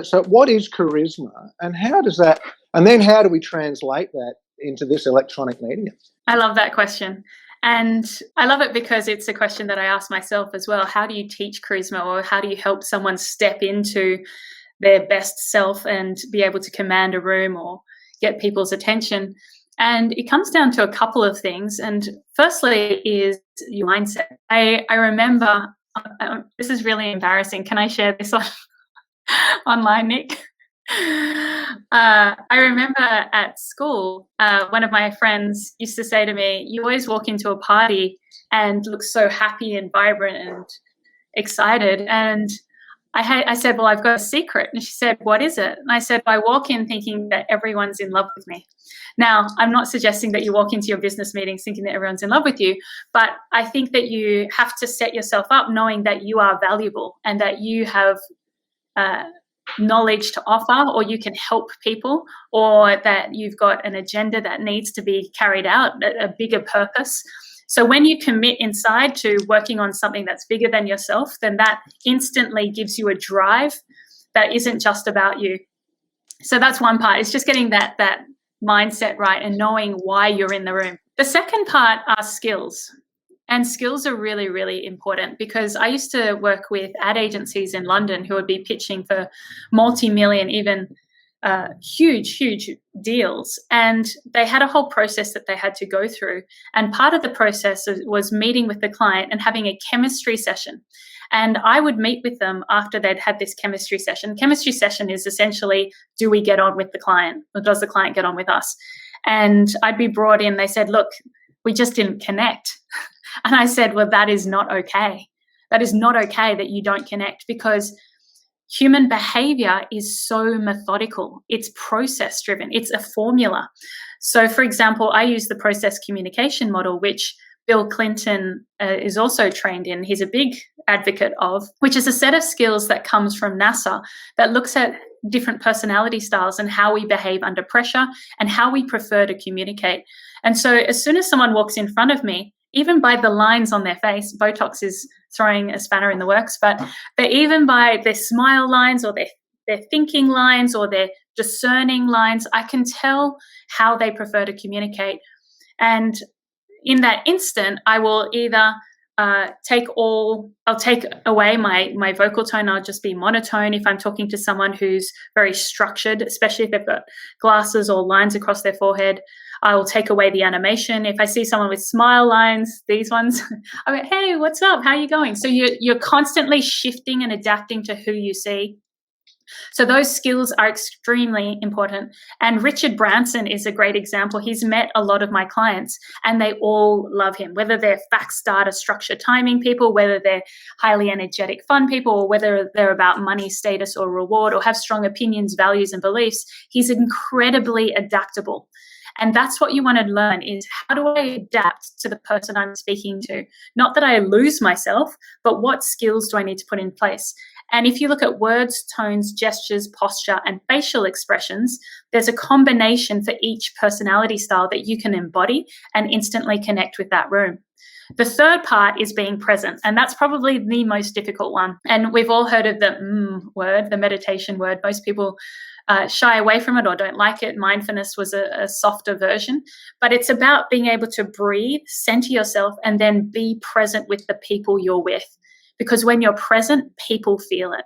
So what is charisma, and how does that? And then how do we translate that into this electronic medium? I love that question. And I love it because it's a question that I ask myself as well. How do you teach charisma, or how do you help someone step into their best self and be able to command a room or get people's attention? And it comes down to a couple of things. And firstly is your mindset. I remember, this is really embarrassing. Can I share this online, Nick? I remember at school, one of my friends used to say to me, "You always walk into a party and look so happy and vibrant and excited." And I said, "Well, I've got a secret." And she said, "What is it?" And I said, "I walk in thinking that everyone's in love with me." Now, I'm not suggesting that you walk into your business meetings thinking that everyone's in love with you, but I think that you have to set yourself up knowing that you are valuable and that you have knowledge to offer, or you can help people, or that you've got an agenda that needs to be carried out, a bigger purpose. So when you commit inside to working on something that's bigger than yourself, then that instantly gives you a drive that isn't just about you. So that's one part. It's just getting that mindset right and knowing why you're in the room. The second part are skills. And skills are really, really important, because I used to work with ad agencies in London who would be pitching for multi-million, even huge deals. And they had a whole process that they had to go through. And part of the process was meeting with the client and having a chemistry session. And I would meet with them after they'd had this chemistry session. Chemistry session is essentially, do we get on with the client, or does the client get on with us? And I'd be brought in. They said, "Look, we just didn't connect." And I said, "Well, that is not okay. That is not okay that you don't connect, because human behavior is so methodical. It's process driven. It's a formula." So, for example, I use the process communication model, which Bill Clinton is also trained in. He's a big advocate of, which is a set of skills that comes from NASA that looks at different personality styles and how we behave under pressure and how we prefer to communicate. And so as soon as someone walks in front of me, even by the lines on their face, Botox is throwing a spanner in the works, but even by their smile lines, or their thinking lines, or their discerning lines, I can tell how they prefer to communicate. And in that instant, I will either I'll take away my vocal tone. I'll just be monotone if I'm talking to someone who's very structured, especially if they've got glasses or lines across their forehead. I will take away the animation. If I see someone with smile lines, these ones, I go, "Hey, what's up? How are you going?" So you're constantly shifting and adapting to who you see. So those skills are extremely important. And Richard Branson is a great example. He's met a lot of my clients and they all love him, whether they're facts, data, structure, timing people, whether they're highly energetic, fun people, or whether they're about money, status, or reward, or have strong opinions, values, and beliefs. He's incredibly adaptable. And that's what you want to learn, is how do I adapt to the person I'm speaking to? Not that I lose myself, but what skills do I need to put in place? And if you look at words, tones, gestures, posture, and facial expressions, there's a combination for each personality style that you can embody and instantly connect with that room. The third part is being present, and that's probably the most difficult one. And we've all heard of the word, the meditation word. Most people shy away from it or don't like it. Mindfulness was a softer version, but it's about being able to breathe, center yourself, and then be present with the people you're with. Because when you're present, people feel it.